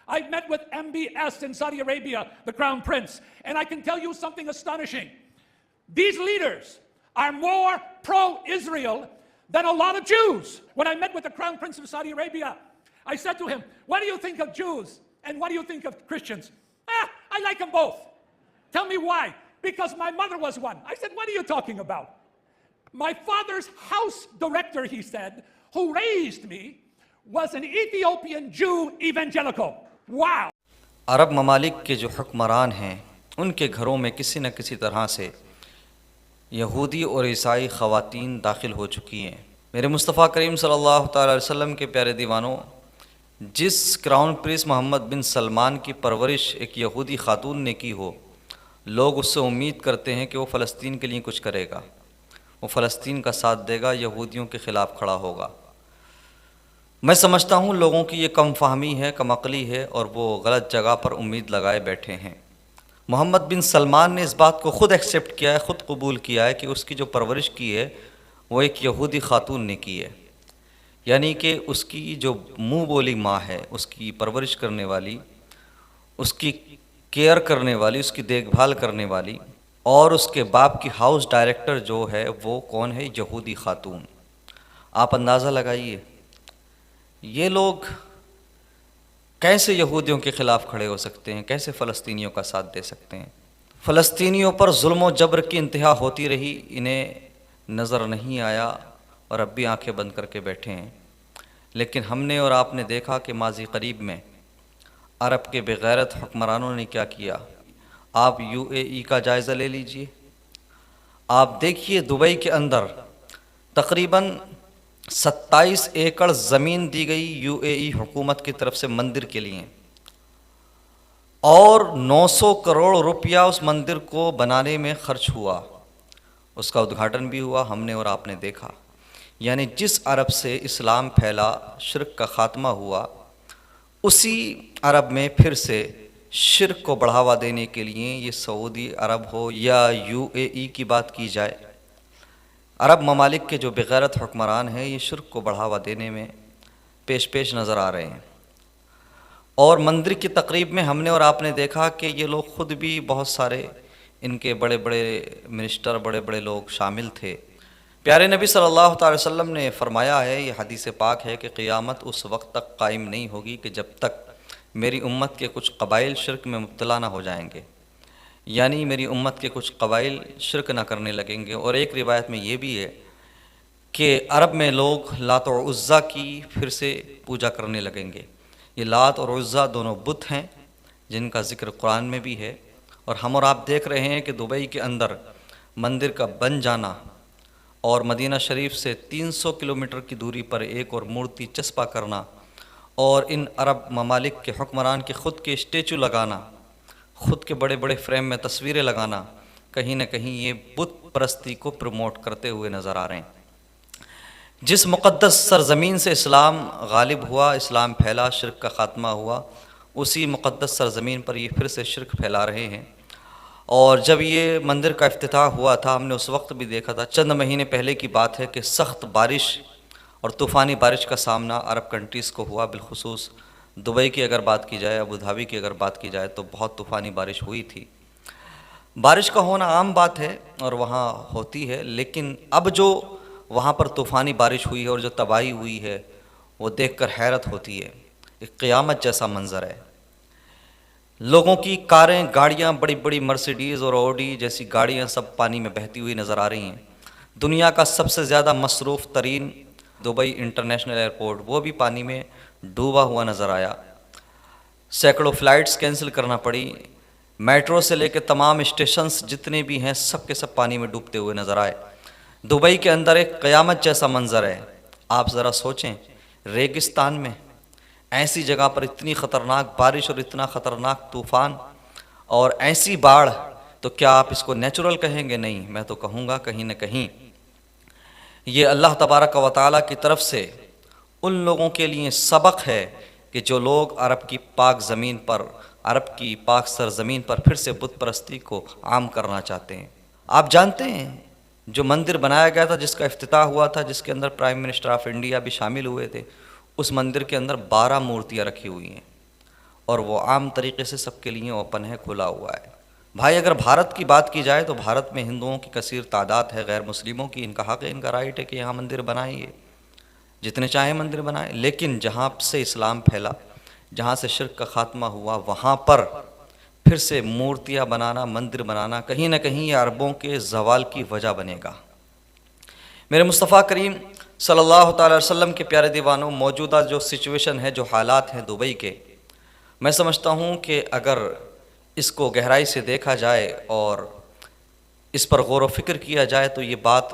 I met with MBS in Saudi Arabia, the Crown Prince, and I can tell you something astonishing. These leaders are more pro-Israel than a lot of Jews. When I met with the Crown Prince of Saudi Arabia, I said to him, what do you think of Jews and what do you think of Christians? I like them both. Tell me why. Because my mother was one. I said, what are you talking about? My father's house director, he said, who raised me, was an Ethiopian Jew evangelical. Wow. عرب ممالک کے جو حکمران ہیں ان کے گھروں میں کسی نہ کسی طرح سے یہودی اور عیسائی خواتین داخل ہو چکی ہیں۔ میرے مصطفیٰ کریم صلی اللہ تعالی علیہ وسلم کے پیارے دیوانوں، جس کراؤن پرنس محمد بن سلمان کی پرورش ایک یہودی خاتون نے کی ہو، لوگ اس سے امید کرتے ہیں کہ وہ فلسطین کے لیے کچھ کرے گا، وہ فلسطین کا ساتھ دے گا، یہودیوں کے خلاف کھڑا ہوگا۔ میں سمجھتا ہوں لوگوں کی یہ کم فہمی ہے، کم عقلی ہے، اور وہ غلط جگہ پر امید لگائے بیٹھے ہیں۔ محمد بن سلمان نے اس بات کو خود ایکسیپٹ کیا ہے، خود قبول کیا ہے کہ اس کی جو پرورش کی ہے وہ ایک یہودی خاتون نے کی ہے، یعنی کہ اس کی جو منہ بولی ماں ہے، اس کی پرورش کرنے والی، اس کی کیئر کرنے والی، اس کی دیکھ بھال کرنے والی، اور اس کے باپ کی ہاؤس ڈائریکٹر جو ہے وہ کون ہے؟ یہودی خاتون۔ آپ اندازہ لگائیے یہ لوگ کیسے یہودیوں کے خلاف کھڑے ہو سکتے ہیں، کیسے فلسطینیوں کا ساتھ دے سکتے ہیں؟ فلسطینیوں پر ظلم و جبر کی انتہا ہوتی رہی، انہیں نظر نہیں آیا اور اب بھی آنکھیں بند کر کے بیٹھے ہیں۔ لیکن ہم نے اور آپ نے دیکھا کہ ماضی قریب میں عرب کے بغیرت حکمرانوں نے کیا کیا۔ آپ UAE کا جائزہ لے لیجئے، آپ دیکھیے دبئی کے اندر تقریباً 27 ایکڑ زمین دی گئی UAE حکومت کی طرف سے مندر کے لیے، اور 900 کروڑ روپیہ اس مندر کو بنانے میں خرچ ہوا، اس کا ادگھاٹن بھی ہوا، ہم نے اور آپ نے دیکھا۔ یعنی جس عرب سے اسلام پھیلا، شرک کا خاتمہ ہوا، اسی عرب میں پھر سے شرک کو بڑھاوا دینے کے لیے، یہ سعودی عرب ہو یا UAE کی بات کی جائے، عرب ممالک کے جو بغیرت حکمران ہیں یہ شرک کو بڑھاوا دینے میں پیش نظر آ رہے ہیں۔ اور مندر کی تقریب میں ہم نے اور آپ نے دیکھا کہ یہ لوگ خود بھی بہت سارے ان کے بڑے بڑے منسٹر، بڑے بڑے لوگ شامل تھے۔ پیارے نبی صلی اللہ تعالی وسلم نے فرمایا ہے، یہ حدیث پاک ہے، کہ قیامت اس وقت تک قائم نہیں ہوگی کہ جب تک میری امت کے کچھ قبائل شرک میں مبتلا نہ ہو جائیں گے، یعنی میری امت کے کچھ قبائل شرک نہ کرنے لگیں گے۔ اور ایک روایت میں یہ بھی ہے کہ عرب میں لوگ لات اور عزیٰ کی پھر سے پوجا کرنے لگیں گے۔ یہ لات اور عزیٰ دونوں بت ہیں جن کا ذکر قرآن میں بھی ہے، اور ہم اور آپ دیکھ رہے ہیں کہ دبئی کے اندر مندر کا بن جانا اور مدینہ شریف سے 300 کلومیٹر کی دوری پر ایک اور مورتی چسپا کرنا، اور ان عرب ممالک کے حکمران کے خود کے اسٹیچو لگانا، خود کے بڑے بڑے فریم میں تصویریں لگانا، کہیں نہ کہیں یہ بت پرستی کو پروموٹ کرتے ہوئے نظر آ رہے ہیں۔ جس مقدس سرزمین سے اسلام غالب ہوا، اسلام پھیلا، شرک کا خاتمہ ہوا، اسی مقدس سرزمین پر یہ پھر سے شرک پھیلا رہے ہیں۔ اور جب یہ مندر کا افتتاح ہوا تھا، ہم نے اس وقت بھی دیکھا تھا، چند مہینے پہلے کی بات ہے، کہ سخت بارش اور طوفانی بارش کا سامنا عرب کنٹریز کو ہوا، بالخصوص دبئی کی اگر بات کی جائے، ابوظہبی کی اگر بات کی جائے تو بہت طوفانی بارش ہوئی تھی۔ بارش کا ہونا عام بات ہے اور وہاں ہوتی ہے، لیکن اب جو وہاں پر طوفانی بارش ہوئی ہے اور جو تباہی ہوئی ہے وہ دیکھ کر حیرت ہوتی ہے۔ ایک قیامت جیسا منظر ہے۔ لوگوں کی کاریں، گاڑیاں، بڑی بڑی مرسیڈیز اور اوڈی جیسی گاڑیاں سب پانی میں بہتی ہوئی نظر آ رہی ہیں۔ دنیا کا سب سے زیادہ مصروف ترین دبئی انٹرنیشنل ایئرپورٹ، وہ بھی پانی میں ڈوبا ہوا نظر آیا۔ سینکڑوں فلائٹس کینسل کرنا پڑی۔ میٹرو سے لے کے تمام اسٹیشنز جتنے بھی ہیں سب کے سب پانی میں ڈوبتے ہوئے نظر آئے۔ دبئی کے اندر ایک قیامت جیسا منظر ہے۔ آپ ذرا سوچیں، ریگستان میں ایسی جگہ پر اتنی خطرناک بارش اور اتنا خطرناک طوفان اور ایسی باڑھ، تو کیا آپ اس کو نیچرل کہیں گے؟ نہیں، میں تو کہوں گا کہیں نہ کہیں یہ اللہ تبارک و تعالیٰ کی طرف سے ان لوگوں کے لیے سبق ہے کہ جو لوگ عرب کی پاک زمین پر، عرب کی پاک سرزمین پر پھر سے بت پرستی کو عام کرنا چاہتے ہیں۔ آپ جانتے ہیں جو مندر بنایا گیا تھا، جس کا افتتاح ہوا تھا، جس کے اندر پرائم منسٹر آف انڈیا بھی شامل ہوئے تھے، اس مندر کے اندر 12 مورتیاں رکھی ہوئی ہیں، اور وہ عام طریقے سے سب کے لیے اوپن ہے، کھلا ہوا ہے۔ بھائی اگر بھارت کی بات کی جائے تو بھارت میں ہندوؤں کی کثیر تعداد ہے، غیر مسلموں کی، ان کا حق ہے، ان کا رائٹ ہے کہ یہاں مندر بنائیں، یہ جتنے چاہیں مندر بنائیں، لیکن جہاں سے اسلام پھیلا، جہاں سے شرک کا خاتمہ ہوا، وہاں پر پھر سے مورتیاں بنانا، مندر بنانا کہیں نہ کہیں یہ عربوں کے زوال کی وجہ بنے گا۔ میرے مصطفیٰ کریم صلی اللہ تعالی وسلم کے پیارے دیوانوں، موجودہ جو سچویشن ہے، جو حالات ہیں دبئی کے، میں سمجھتا ہوں کہ اگر اس کو گہرائی سے دیکھا جائے اور اس پر غور و فکر کیا جائے تو یہ بات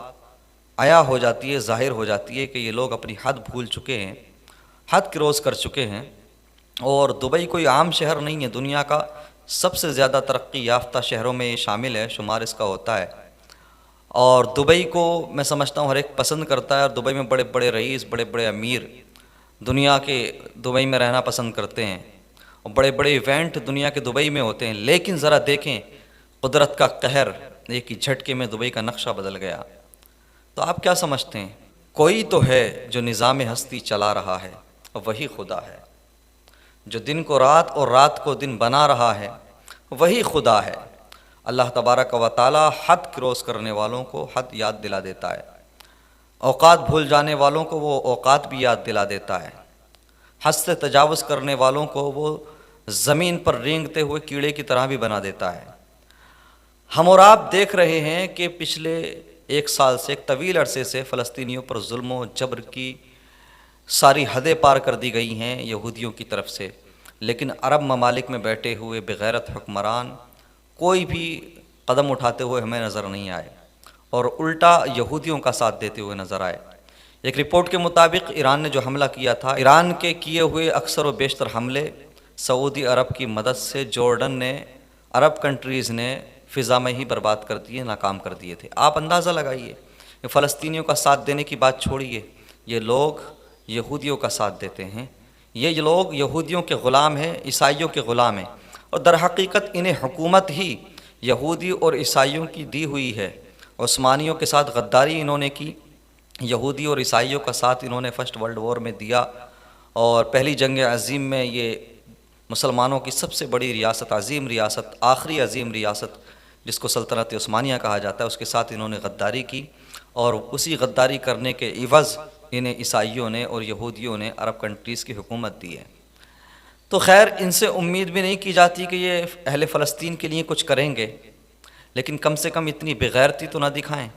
عیا ہو جاتی ہے، ظاہر ہو جاتی ہے کہ یہ لوگ اپنی حد بھول چکے ہیں، حد کروز کر چکے ہیں۔ اور دبئی کوئی عام شہر نہیں ہے، دنیا کا سب سے زیادہ ترقی یافتہ شہروں میں یہ شامل ہے، شمار اس کا ہوتا ہے۔ اور دبئی کو میں سمجھتا ہوں ہر ایک پسند کرتا ہے، اور دبئی میں بڑے بڑے رئیس، بڑے بڑے امیر دنیا کے دبئی میں رہنا پسند کرتے ہیں، اور بڑے بڑے ایونٹ دنیا کے دبئی میں ہوتے ہیں۔ لیکن ذرا دیکھیں قدرت کا قہر، ایک ہی جھٹکے میں دبئی کا نقشہ بدل گیا۔ تو آپ کیا سمجھتے ہیں؟ کوئی تو ہے جو نظام ہستی چلا رہا ہے، اور وہی خدا ہے۔ جو دن کو رات اور رات کو دن بنا رہا ہے، وہی خدا ہے۔ اللہ تبارک و تعالی حد کروز کرنے والوں کو حد یاد دلا دیتا ہے، اوقات بھول جانے والوں کو وہ اوقات بھی یاد دلا دیتا ہے، حد سے تجاوز کرنے والوں کو وہ زمین پر رینگتے ہوئے کیڑے کی طرح بھی بنا دیتا ہے۔ ہم اور آپ دیکھ رہے ہیں کہ پچھلے ایک سال سے، ایک طویل عرصے سے فلسطینیوں پر ظلم و جبر کی ساری حدیں پار کر دی گئی ہیں یہودیوں کی طرف سے، لیکن عرب ممالک میں بیٹھے ہوئے بغیرت حکمران کوئی بھی قدم اٹھاتے ہوئے ہمیں نظر نہیں آئے، اور الٹا یہودیوں کا ساتھ دیتے ہوئے نظر آئے۔ ایک رپورٹ کے مطابق ایران نے جو حملہ کیا تھا، ایران کے کیے ہوئے اکثر و بیشتر حملے سعودی عرب کی مدد سے جارڈن نے، عرب کنٹریز نے فضا میں ہی برباد کر دیے، ناکام کر دیے تھے۔ آپ اندازہ لگائیے، یہ فلسطینیوں کا ساتھ دینے کی بات چھوڑیے، یہ لوگ یہودیوں کا ساتھ دیتے ہیں، یہ لوگ یہودیوں کے غلام ہیں، عیسائیوں کے غلام ہیں، اور در حقیقت انہیں حکومت ہی یہودی اور عیسائیوں کی دی ہوئی ہے۔ عثمانیوں کے ساتھ غداری انہوں نے کی، یہودی اور عیسائیوں کا ساتھ انہوں نے فرسٹ ورلڈ وار میں دیا، اور پہلی جنگ عظیم میں یہ مسلمانوں کی سب سے بڑی ریاست، عظیم ریاست، آخری عظیم ریاست جس کو سلطنت عثمانیہ کہا جاتا ہے، اس کے ساتھ انہوں نے غداری کی، اور اسی غداری کرنے کے عوض انہیں عیسائیوں نے اور یہودیوں نے عرب کنٹریز کی حکومت دی ہے۔ تو خیر ان سے امید بھی نہیں کی جاتی کہ یہ اہل فلسطین کے لیے کچھ کریں گے، لیکن کم سے کم اتنی بغیرتی تو نہ دکھائیں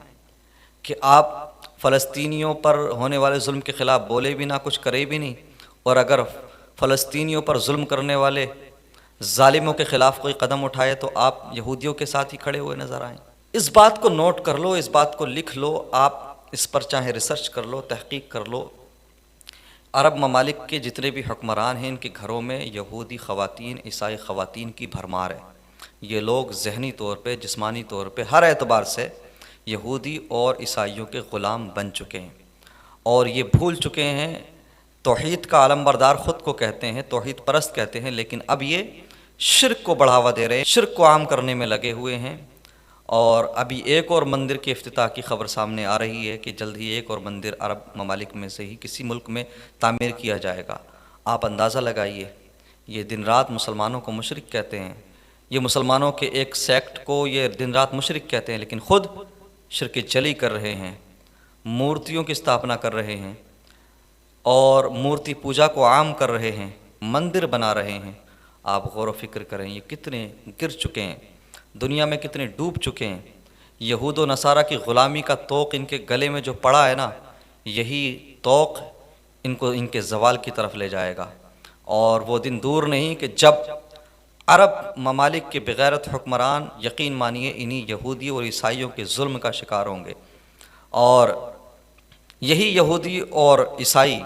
کہ آپ فلسطینیوں پر ہونے والے ظلم کے خلاف بولے بھی نہ، کچھ کرے بھی نہیں، اور اگر فلسطینیوں پر ظلم کرنے والے ظالموں کے خلاف کوئی قدم اٹھائے تو آپ یہودیوں کے ساتھ ہی کھڑے ہوئے نظر آئیں۔ اس بات کو نوٹ کر لو، اس بات کو لکھ لو، آپ اس پر چاہے ریسرچ کر لو، تحقیق کر لو۔ عرب ممالک کے جتنے بھی حکمران ہیں، ان کے گھروں میں یہودی خواتین، عیسائی خواتین کی بھرمار ہے۔ یہ لوگ ذہنی طور پہ، جسمانی طور پہ، ہر اعتبار سے یہودی اور عیسائیوں کے غلام بن چکے ہیں، اور یہ بھول چکے ہیں۔ توحید کا علم بردار خود کو کہتے ہیں، توحید پرست کہتے ہیں، لیکن اب یہ شرک کو بڑھاوا دے رہے ہیں، شرک کو عام کرنے میں لگے ہوئے ہیں۔ اور ابھی ایک اور مندر کے افتتاح کی خبر سامنے آ رہی ہے کہ جلد ہی ایک اور مندر عرب ممالک میں سے ہی کسی ملک میں تعمیر کیا جائے گا۔ آپ اندازہ لگائیے، یہ دن رات مسلمانوں کو مشرک کہتے ہیں، یہ مسلمانوں کے ایک سیکٹ کو یہ دن رات مشرک کہتے ہیں، لیکن خود شرک جلی کر رہے ہیں، مورتیوں کی استھاپنا کر رہے ہیں، اور مورتی پوجا کو عام کر رہے ہیں، مندر بنا رہے ہیں۔ آپ غور و فکر کریں، یہ کتنے گر چکے ہیں، دنیا میں کتنے ڈوب چکے ہیں۔ یہود و نصارہ کی غلامی کا طوق ان کے گلے میں جو پڑا ہے نا، یہی طوق ان کو ان کے زوال کی طرف لے جائے گا، اور وہ دن دور نہیں کہ جب عرب ممالک کے بغیرت حکمران یقین مانیے انہی یہودی اور عیسائیوں کے ظلم کا شکار ہوں گے، اور یہی یہودی اور عیسائی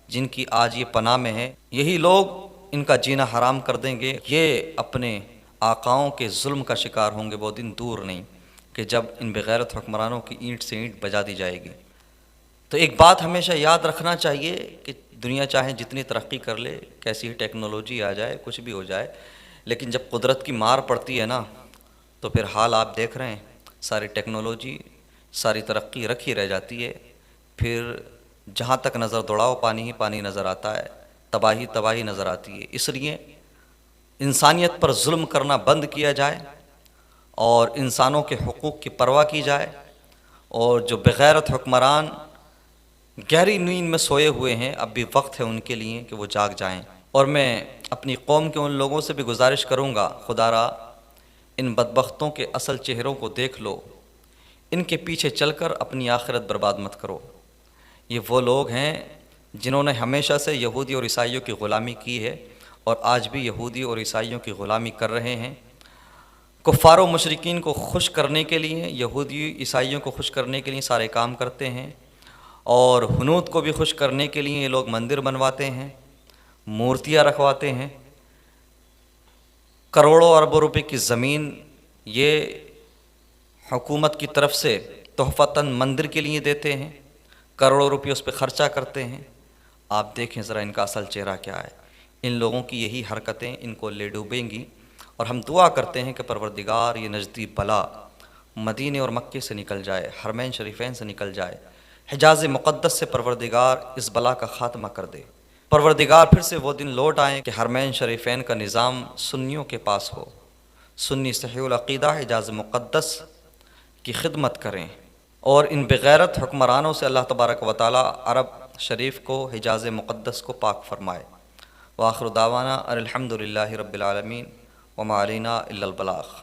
جن کی آج یہ پناہ میں ہے، یہی لوگ ان کا جینا حرام کر دیں گے، یہ اپنے آقاؤں کے ظلم کا شکار ہوں گے۔ وہ دن دور نہیں کہ جب ان بغیرت حکمرانوں کی اینٹ سے اینٹ بجا دی جائے گی۔ تو ایک بات ہمیشہ یاد رکھنا چاہیے کہ دنیا چاہے جتنی ترقی کر لے، کیسی ہی ٹیکنالوجی آ جائے، کچھ بھی ہو جائے، لیکن جب قدرت کی مار پڑتی ہے نا، تو پھر حال آپ دیکھ رہے ہیں، ساری ٹیکنالوجی، ساری ترقی رکھی رہ جاتی ہے، پھر جہاں تک نظر دوڑاؤ پانی ہی پانی نظر آتا ہے، تباہی تباہی نظر آتی ہے۔ اس لیے انسانیت پر ظلم کرنا بند کیا جائے اور انسانوں کے حقوق کی پرواہ کی جائے، اور جو بغیرت حکمران گہری نیند میں سوئے ہوئے ہیں اب بھی وقت ہے ان کے لیے کہ وہ جاگ جائیں۔ اور میں اپنی قوم کے ان لوگوں سے بھی گزارش کروں گا، خدا را ان بدبختوں کے اصل چہروں کو دیکھ لو، ان کے پیچھے چل کر اپنی آخرت برباد مت کرو۔ یہ وہ لوگ ہیں جنہوں نے ہمیشہ سے یہودی اور عیسائیوں کی غلامی کی ہے اور آج بھی یہودی اور عیسائیوں کی غلامی کر رہے ہیں۔ کفار و مشرکین کو خوش کرنے کے لیے، یہودی عیسائیوں کو خوش کرنے کے لیے سارے کام کرتے ہیں، اور ہنود کو بھی خوش کرنے کے لیے یہ لوگ مندر بنواتے ہیں، مورتیاں رکھواتے ہیں، کروڑوں اربوں روپے کی زمین یہ حکومت کی طرف سے تحفتاً مندر کے لیے دیتے ہیں، کروڑوں روپے اس پہ خرچہ کرتے ہیں۔ آپ دیکھیں ذرا ان کا اصل چہرہ کیا ہے۔ ان لوگوں کی یہی حرکتیں ان کو لے ڈوبیں گی، اور ہم دعا کرتے ہیں کہ پروردگار یہ نجدی بلا مدینے اور مکے سے نکل جائے، حرمین شریفین سے نکل جائے، حجاز مقدس سے پروردگار اس بلا کا خاتمہ کر دے۔ پروردگار پھر سے وہ دن لوٹ آئیں کہ حرمین شریفین کا نظام سنیوں کے پاس ہو، سنی صحیح العقیدہ حجاز مقدس کی خدمت کریں، اور ان بغیرت حکمرانوں سے اللہ تبارک و تعالی عرب شریف کو، حجاز مقدس کو پاک فرمائے۔ وآخر دعوانا ان الحمد للہ رب العالمین وما علینا الا البلاغ۔